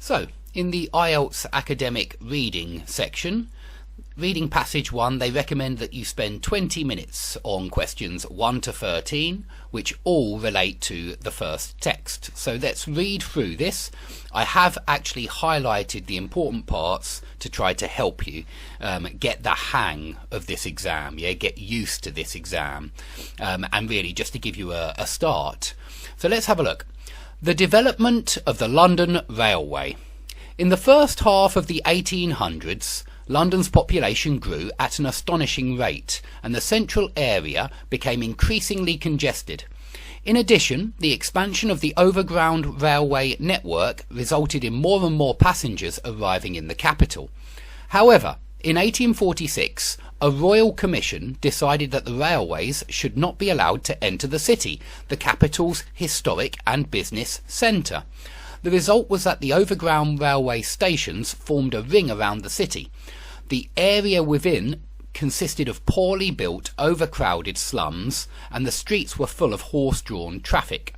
So, in the IELTS academic reading section, reading passage 1, they recommend that you spend 20 minutes on questions 1 to 13, which all relate to the first text. So let's read through this. I have actually highlighted the important parts to try to help you get the hang of this exam, get used to this exam, and really just to give you a start. So let's have a look. The development of the London Railway. In the first half of the 1800s, London's population grew at an astonishing rate, and the central area became increasingly congested. In addition, the expansion of the overground railway network resulted in more and more passengers arriving in the capital. However, in 1846, a royal commission decided that the railways should not be allowed to enter the city, the capital's historic and business centre. The result was that the overground railway stations formed a ring around the city. The area within consisted of poorly built, overcrowded slums, and the streets were full of horse-drawn traffic.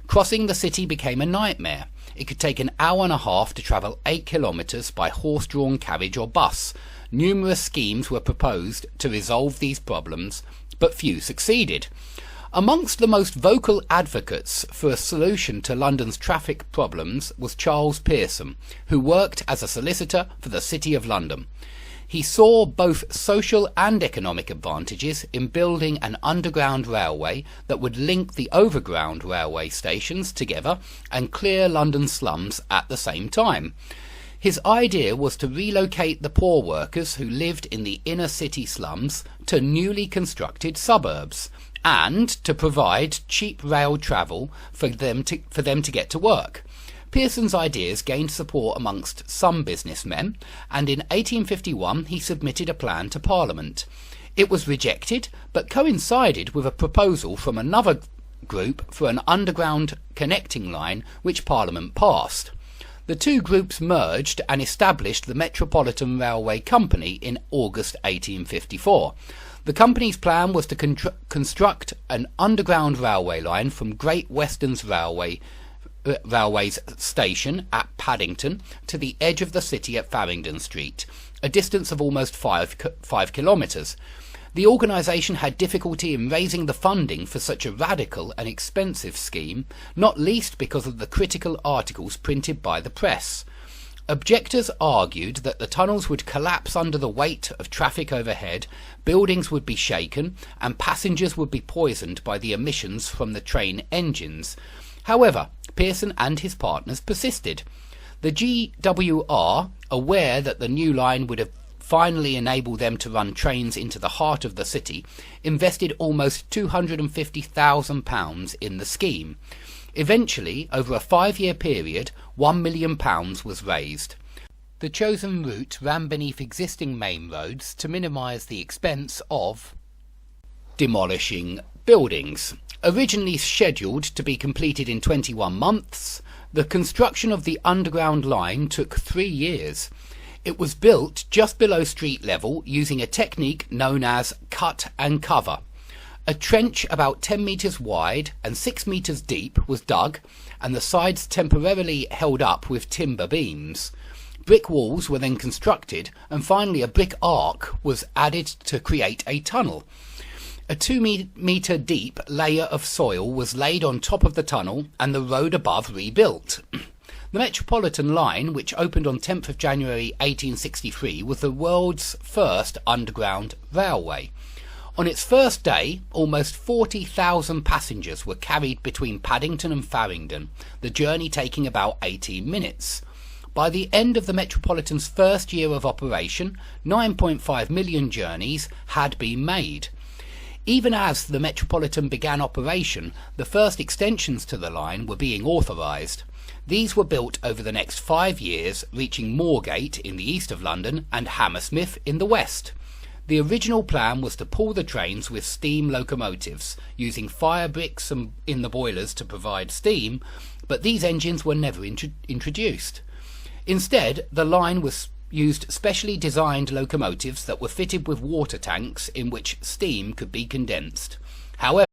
Crossing the city became a nightmare. It could take an hour and a half to travel 8 kilometres by horse-drawn carriage or bus. Numerous schemes were proposed to resolve these problems, but few succeeded. Amongst the most vocal advocates for a solution to London's traffic problems was Charles Pearson, who worked as a solicitor for the City of London. He saw both social and economic advantages in building an underground railway that would link the overground railway stations together and clear London slums at the same time. His idea was to relocate the poor workers who lived in the inner city slums to newly constructed suburbs, and to provide cheap rail travel for them to get to work. Pearson's ideas gained support amongst some businessmen, and in 1851 he submitted a plan to Parliament. It was rejected, but coincided with a proposal from another group for an underground connecting line, which Parliament passed. The two groups merged and established the Metropolitan Railway Company in August 1854. The company's plan was to construct an underground railway line from Great Western's Railway's station at Paddington to the edge of the city at Farringdon Street, a distance of almost 5 kilometres. The organisation had difficulty in raising the funding for such a radical and expensive scheme, not least because of the critical articles printed by the press. Objectors argued that the tunnels would collapse under the weight of traffic overhead, buildings would be shaken, and passengers would be poisoned by the emissions from the train engines. However, Pearson and his partners persisted. The GWR, aware that the new line would have finally enabled them to run trains into the heart of the city, invested almost £250,000 in the scheme. Eventually, over a 5-year period, £1 million was raised. The chosen route ran beneath existing main roads to minimise the expense of demolishing buildings. Originally scheduled to be completed in 21 months, the construction of the underground line took 3 years. It was built just below street level using a technique known as cut and cover. A trench about 10 metres wide and 6 metres deep was dug, and the sides temporarily held up with timber beams. Brick walls were then constructed, and finally a brick arc was added to create a tunnel. A 2-metre deep layer of soil was laid on top of the tunnel and the road above rebuilt. The Metropolitan line, which opened on 10th of January 1863, was the world's first underground railway. On its first day, almost 40,000 passengers were carried between Paddington and Farringdon, the journey taking about 18 minutes. By the end of the Metropolitan's first year of operation, 9.5 million journeys had been made. Even as the Metropolitan began operation, the first extensions to the line were being authorised. These were built over the next 5 years, reaching Moorgate in the east of London and Hammersmith in the west. The original plan was to pull the trains with steam locomotives, using fire bricks in the boilers to provide steam, but these engines were never introduced. Instead, the line used specially designed locomotives that were fitted with water tanks in which steam could be condensed. However,